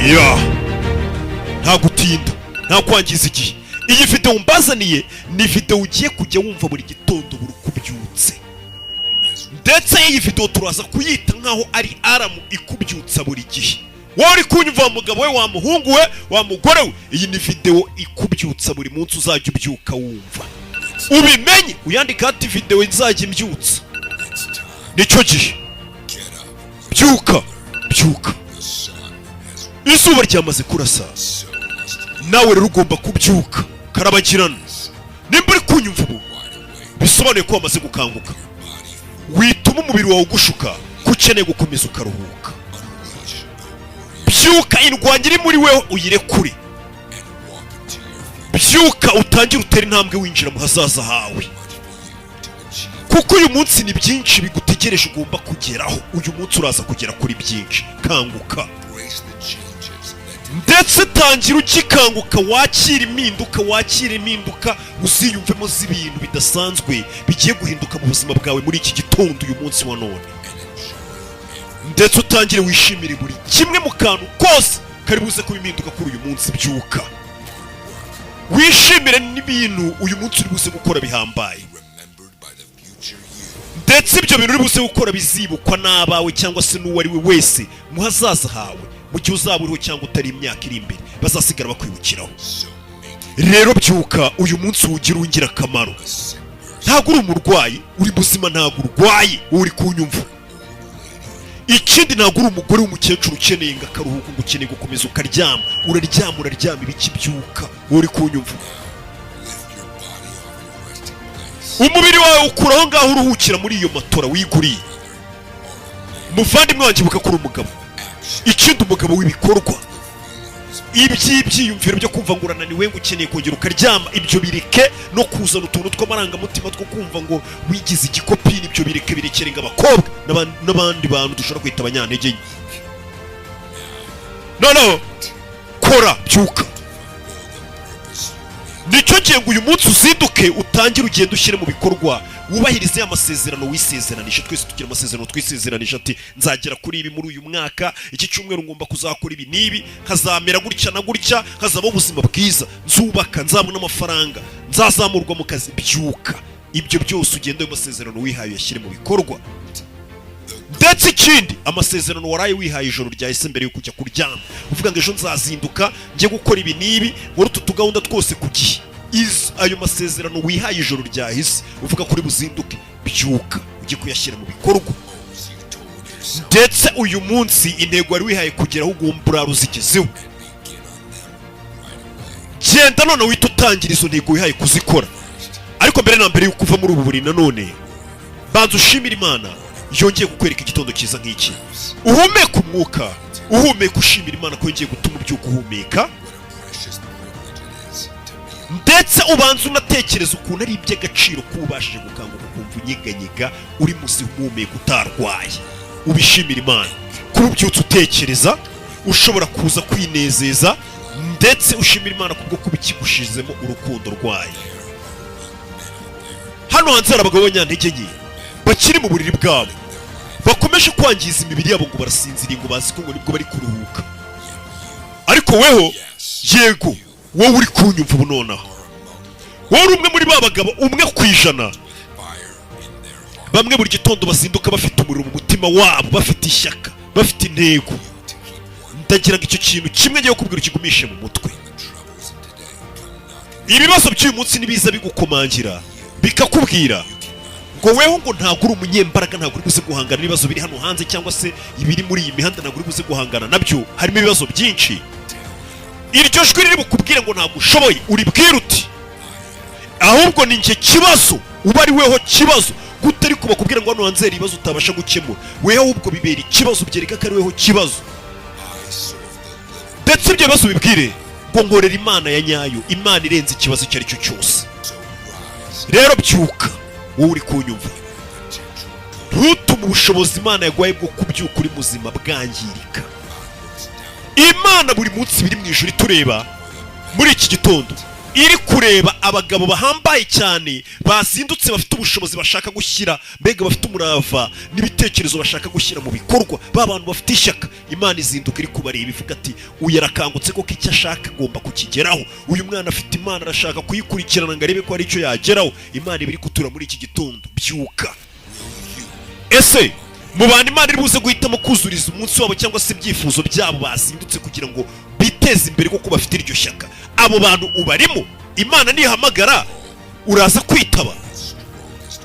ya nta gutinda nta kwangiza igihe. Iyi video mbazaniye ni video ugiye kujya wumva buri gitondo buri kubyutse, ndetse iyi video turaza kuyita nkaho ari aramu ikubyutsa buri gihe. Wowe uri kunyumva mugabo we, wa muhungu we, wa mugore we, iyi ni video ikubyutsa buri munsi uzajya ubyuka wumva ubimenye, uyandika ati video izajya imbyutsa. Nicyo gihe byuka byuka, izuba ryamaze kurasa, nawe rero ugomba kubyuka karabagirana. Nimba uri kunyumva ubu bisobanuye ko wamaze gukanguka, wituma umubiri wawe ugushuka kukeneye gukomeza ukaruhuka. Byuka indwanya iri muri wewe uyirekure, byuka utangire utera intambwe winjira mu hazaza hawe, kuko uyu munsi ni byinshi bigutegereje ugomba kugeraho. Uyu munsi uraza kugera kuri byinshi. Kanguka ndetse tangira ukikanguka, wakira impinduka uziyumvemo z'ibintu bidasanzwe bigiye guhinduka mu buzima bwawe muri iki gitondo uyu munsi wa none. Ndetse utangire wishimire buri kimwe mu kantu kose kari buze kuba impinduka kuri uyu munsi. Byuka wishimire n'ibintu uyu munsi uri buze gukora bihambaye, ndetse ibyo bintu uri buze gukora bizibukwa n'abawe cyangwa se n'uwo ari we wese mu hazaza hawe, mu gihe uzaba uriho cyangwa utari imyaka iri imbere bazasigara bakwibukiraho. Rero byuka uyu munsi uwugira ingirakamaro. Ntabwo uri umurwayi, uri buzima, ntabwo urwaye, uri kunyumva. Ikindi ntabwo uri umugore w'umukecuru ukeneye ngo akaruhuko, ngo ukeneye gukomeza ukaryama. Uraryama ibiki? Byuka, uri kunyumva. Umubiri wawe ukuraho ngaho uruhukira muri iyo matora wiguriye. Muvandimwe wanjye, buka kuri umugabo. Ikindi umugabo w'ibikorwa, iby'ibyiyumviro byo kumva ngo urananiwe, ngo ukeneye kongera ukaryama, ibyo bireke. No kuzana utuntu tw'amarangamutima two kumva ngo wigize igikopini, ibyo bireke, birekere ngo abakobwa n'abandi bantu dushobora kwita abanyantege nke. No, kora, byuka. Nicyo gihe ngo uyu munsi uzinduke, utangire ugenda ushyire mu bikorwa, wubahirize amasezerano wisezeranije. Twese tugira amasezerano twisezeranije, ati nzagera kuri ibi muri uyu mwaka, iki cyumweru ngomba kuzakora ibi n'ibi, nkazamera gutya na gutya, nkazaba ubuzima bwiza, nzubaka, nzabona amafaranga, nzazamurwa mu kazi. Byuka, ibyo byose ugenda ayo masezerano wihaye uyashyire mu bikorwa. Ndetse ikindi, amasezerano waraye wihaye ijoro ryahise mbere yo kujya kuryama, uvuga ngo ejo nzazinduka njye gukora ibi n'ibi, wari utu tugahunda twose ku gihe. Ayo masezerano wihaye ijoro ryahise uvuga kuri buzinduke, byuka ujye kuyashyira mu bikorwa. Ndetse uyu munsi intego wari wihaye kugeraho ugomba urara uzigezeho. Genda none wita utangira izo ntego wihaye kuzikora. Ariko mbere na mbere yo kuva muri ubu buri nanone, banza ushimira Imana yongeye kukwereka igitondo cyiza nk'iki. Uhumeka umwuka, uhumeka ushimira Imana ko yongeye gutuma ubyuka uhumeka. Ndetse ubanza unatekereza ukuntu ari iby'agaciro ko ubashije gukanguka ukumva unyeganyega uri muzi uhumeka utarwaye. Ubishimira Imana kuba ubyutse utekereza, ushobora kuza kwinezeza, ndetse ushimira Imana kubwo kuba ikigushizemo urukundo rwayo. Hano hanze hari abagabo b'abanyantege nke bakiri mu buriri bwabo, bakomeje kwangiza imibiri yabo ngo barasinziriye, ngo bazi ko ngo nibwo bari kuruhuka. Ariko weho, yego, wowe uri kunyumva ubu nonaha, wowe uri umwe muri ba bagabo 1%. Bamwe buri gitondo bazinduka bafite umuriro mu mutima wabo, bafite ishyaka, bafite intego. Ndagira ngo icyo kintu kimwe ngiye kubwira ukigumishe mu mutwe. Ibibazo by'uyu munsi nibiza bigukomangira, bikakubwira ngo weho ngo ntabwo uri umunyembaraga, ntabwo uri buze guhangana n'ibibazo biri hano hanze cyangwa se ibiri muri iyi mihanda, ntabwo uri buze guhangana nabyo. Harimo ibibazo byinshi. Iryo jwi riri bukubwire ngo ntabwo ushoboye, uribwira uti ahubwo ni njye kibazo, uba ari weho kibazo. Gutari kuba kubwira ngo hano hanze ibibazo utabasha gukemura, weho ahubwo bibera ikibazo, byereka ko ari weho kibazo. Ndetse ibyo bibazo bibwire ngo nkorera Imana ya nyayo, Imana irenze ikibazo icyo ari cyo cyose. Rero byuka, wowe uri kunyumva, ntutume ubushobozi Imana yaguhaye bwo kubyuka uri muzima bwangirika. Imana buri munsi biri mu ijuru itureba muri iki gitondo iri kureba abagabo bahambaye cyane bazindutse bafite ubushobozi bashaka gushyira, mbega bafite umurava n'ibitekerezo bashaka gushyira mu bikorwa, ba bantu bafite ishyaka. Imana izinduka iri kubareba ivuga ati uyu arakangutse koko icyo ashaka agomba kukigeraho, uyu mwana afite Imana arashaka kuyikurikirana ngo arebe ko hari icyo yageraho. Imana ibiri kutura muri iki gitondo, byuka. Ese mu bantu Imana iri buze guhitamo kuzuriza umunsi wabo cyangwa se ibyifuzo byabo bazindutse kugira ngo biteze imbere kuko bafite iryo shyaka, abo bantu ubarimo? Imana nihamagara uraza kwitaba,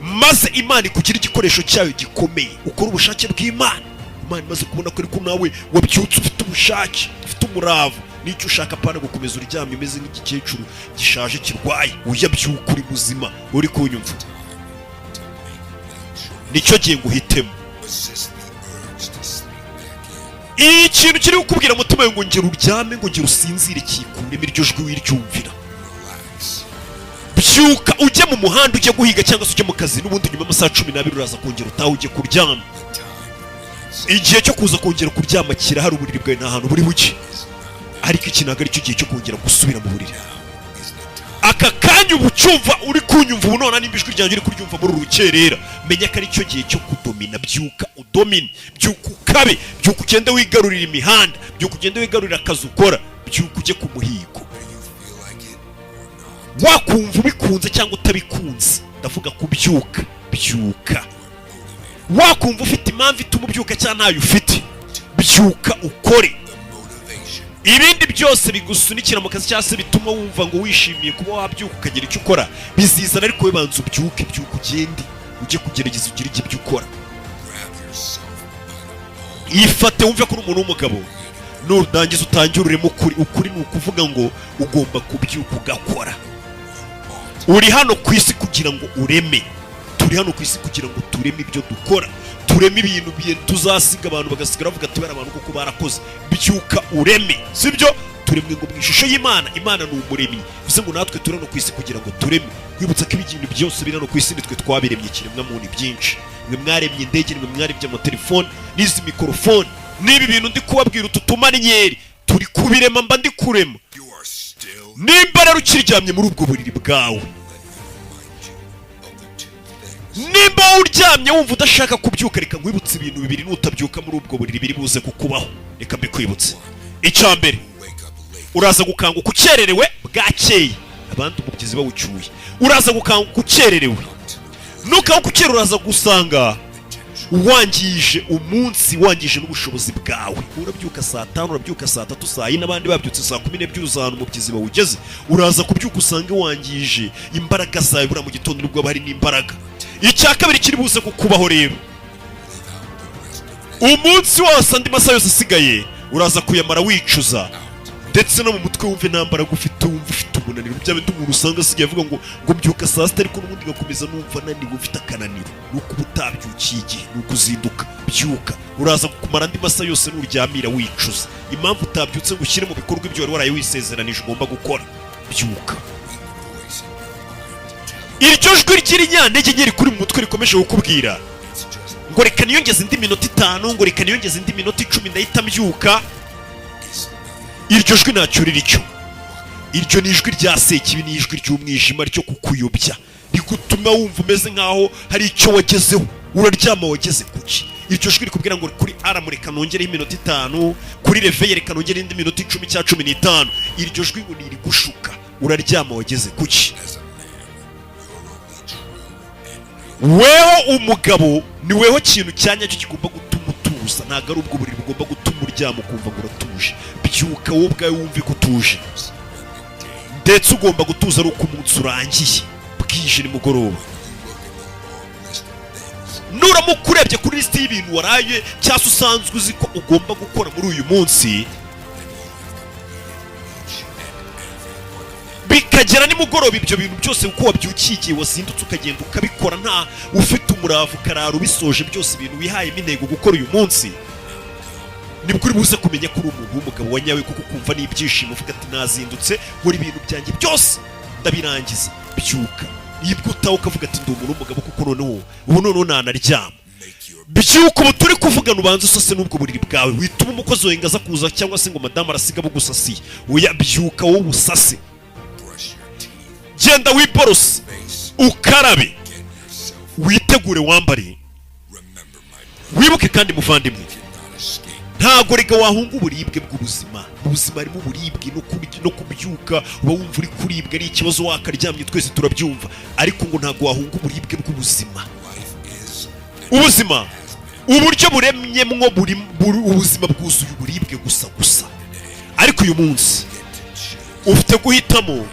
maze Imana ikugira igikoresho cyayo gikomeye, ukora ubushake bw'Imana. Imana imaze kubona ko ariko nawe wabyutse ufite ubushake, ufite umurava, n'icyo ushaka apana gukomeza uryamye umeze nk'igikecuru gishaje kirwaye. Uyabyuka uri muzima, uri kunyumva, nicyo gihe nguhitemo. Ikintu kiri kukubwira mutima ngo ngera uryame, ngo ngera usinzire, kikuremo iryo jwi wiryumvira. Byuka ujye mu muhanda ujye guhiga cyangwa se ujye mu kazi, n'ubundi nyuma y'amasaha 12 uraza kongera utaha ujye kuryama. Igihe cyo kuza kongera kuryama kirahari, uburiri bwawe nta hantu buri buke, ariko iki ntabwo ari cyo gihe cyo kongera gusubira mu buriri. Aka kanya ubu cyumva uri kunyumva ubu none nimba ijwi ryanjye uri kuryumva muri urukerera, menya ko ari cyo gihe cyo kudomina. Byuka udomine, byuka ukabe, byuka ugende wigarurira imihanda, byuka ugende wigarurira akazi ukora, byuka ujye ku muhigo. Wakumva ubikunze cyangwa utabikunze, ndavuga kubyuka. Byuka. Wakumva ufite impamvu ituma ubyuka cyangwa ntayo ufite, byuka ukore. Ibindi byose bigusunikira mu kazi cyangwa se bituma wumva ngo wishimiye kuba wabyuka ukagira icyo ukora bizizana, ariko we banza ubyuke, byuka ugende ujye kugerageza ugire ibyo ukora. Yifate wumve ko uri umuntu w'umugabo, nurangiza utangiruremo ukuri. Ukuri ni ukuvuga ngo ugomba kubyuka ugakora. Uri hano ku isi kugira ngo ureme, turi hano ku isi kugira ngo tureme ibyo dukora, tureme ibintu tuzasiga abantu bagasigara bavuga ati bari abantu kuko barakoze. Byuka ureme, sibyo? Turemwe ngo mu ishusho y'Imana. Imana ni umuremyi, bivuze ngo natwe turi hano ku isi kugira ngo tureme. Kwibutsa ko ibintu byose biri hano ku isi nitwe twabiremye ikiremwa muntu byinshi. Mwe mwaremye indege, mwe mwaremye amatelefone n'izi mikorofone, n'ibi bintu ndi kubabwira utu tumanyeri, turi kubirema, mba ndi kurema. Nimba rero ukiryamye muri ubwo buriri bwawe, nimba uryamye wumva udashaka kubyuka, reka nkwibutse ibintu bibiri nutabyuka muri ubwo buriri biri buze kukubaho. Reka mbikwibutse. Icya mbere, uraza gukanguka ukererewe bwakeye, abandi umubyizi bawucyuye. Uraza gukanguka ukererewe, nukanguka ukererewe uraza gusanga wangije umunsi, wangije n'ubushobozi bwawe. Urabyuka saa 5, urabyuka saa 3, saa 4, n'abandi babyutse saa 12 uzana umubyizi bawugeze. Uraza kubyuka usange wangije imbaraga zawe, bura mu gitondo nubwo bari n'imbaraga. Icya kabiri kiri buze kukubaho rero, umunsi wose andi masaha yose asigaye uraza kuyamara wicuza, ndetse no mu mutwe wumve ntambara gufite, wumva ufite umunaniro. Bya bindi umuntu usanga asigaye avuga ngo mbyuka saa 6 ariko n'ubundi gakomeza numva naniwe, ufite akananiro. Nuko utabyukiye igihe, nuko uzinduka. Byuka. Uraza kumara andi masaha yose nuryamira wicuza impamvu utabyutse ngo ushyire mu bikorwa ibyo wari waraye wisezeranije ugomba gukora. Byuka. Iryo jwi ry'irinyantege nyeri kuri mu mutwe rikomeje kukubwira ngo reka niyongeze indi minota 5, ngo reka niyongeze indi minota 10 ndahita mbyuka. Iryo jwi ntacyo riricyo. Iryo ni ijwi rya sekibi, ni ijwi ry'umwijima ryo kukuyobya, rigutuma wumva umeze nkaho hari icyo wagezeho, uraryama wageze kuki. Iryo jwi rikubwira ngo kuri alarm reka nongere iminota 5, kuri reveil reka nongere indi minota 10 cyangwa 15. Iryo jwi ngo niri gushuka, uraryama wageze kuki. Weho umugabo ni weho kintu cyanya cyo kigomba gutuma utuza, ntago ari ubwo buriri bugomba gutuma uryama ukumva ngo uratuje. Byuka wowe ubwawe wumve ko utuje, ndetse ugomba gutuza ari uko umunsi urangiye, bwije nimugoroba. Nuramuka urebye kuri list y'ibintu waraye cyangwa usanzwe uzi ko ugomba gukora muri uyu munsi, bikagera nimugoroba ibyo bintu byose uko wabyukiye igihe wazindutse ukagenda ukabikora nta ufite umuravu, ukarara ubisoje byose ibintu wihayemo intego gukora uyu munsi, nibwo uri buze kumenya ko uri umuntu w'umugabo wa nyawe, kuko ukumva n'ibyishimo uvuga ati nazindutse nkora ibintu byanjye byose ndabirangiza. Byuka. Nibwo utaha ukavuga ati ndi umuntu w'umugabo kuko noneho nanaryama. Byuka ubu turi kuvugana ubanza usase n'ubwo buriri bwawe, wituma umukozi wengaza kuza cyangwa se ngo madamu arasiga bugusasiye. Oya, byuka wowe usase. genda wiborose ukarabe witegure wambare wibuke kandi muvandimwe ntago rega wahunga uburibwe bw'ubuzima. Ubuzima harimo uburibwe no kubyuka uba wumva uri kuribwa ari ikibazo wakaryamye twese turabyumva, ariko ngo ntago wahunga uburibwe bw'ubuzima. Ubuzima uburyo buremyemwo ubuzima bwuzuye uburibwe gusa, ariko uyu munsi ufite guhitamo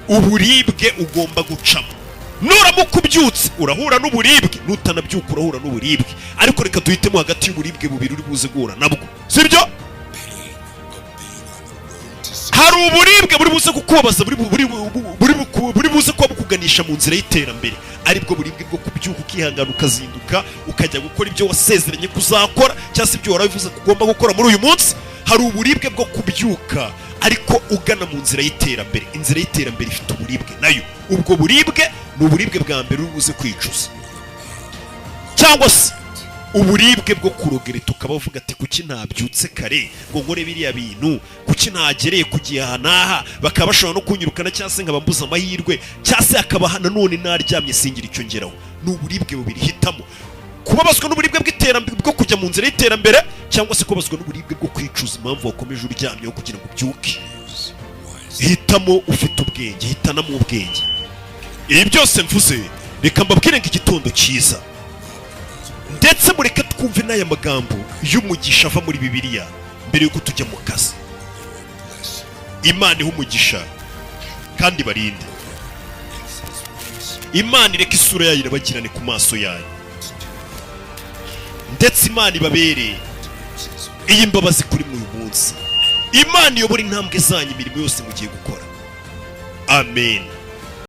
uburibwe ugomba gucamo. Nuramuka ubyutse urahura n'uburibwe, nutanabyuka urahura n'uburibwe, ariko reka duhitemo hagati y'uburibwe bubiri uri buze guhura nabwo, sibyo? Hari uburibwe buri buze kukubabaza, buri buze kuba bukuganisha mu nzira y'iterambere, aribwo buribwe bwo kubyuka ukihangana ukazinduka ukajya gukora ibyo wasezeranye kuzakora cyangwa se ibyo warabivuze kugomba gukora muri uyu munsi. Hari uburibwe bwo kubyuka ariko ugana mu nzira y'iterambere. Inzira y'iterambere ifite uburibwe nayo. Ubwo buribwe ni uburibwe bwa mbere uri buze kwicuza, cyangwa se uburibwe bwo kurogereta ukaba uvuga ati kuki ntabyutse kare ngo nkore biriya bintu, kuki ntagereye ku gihe aha n'aha, bakaba bashobora no kunyirukana cyangwa se nkaba mbuze amahirwe, cyangwa se hakaba nanone naryamye singira icyo ngeraho. Ni uburibwe bubiri, hitamo kubabazwa n'uburibwe bw'iterambere bwo kujya mu nzira y'iterambere, cyangwa se kubabazwa n'uburibwe bwo kwicuza impamvu wakomeje uryamyeho kugira ngo ubyuke. Hitamo ufite ubwenge, hitanamo ubwenge. Ibi byose mvuze reka mbabwire ngo igitondo cyiza, ndetse mureke twumve n'aya magambo y'umugisha ava muri Bibiliya mbere yuko tujya mu kazi. Imana iha umugisha kandi barinde. Imana ireka isura yayo irabagirane ku maso yayo, ndetse Imana ibabereye iyi mbabazi kuri uyu munsi. Imana iyobora intambwe zanyu, imirimo yose mugiye gukora. Amen.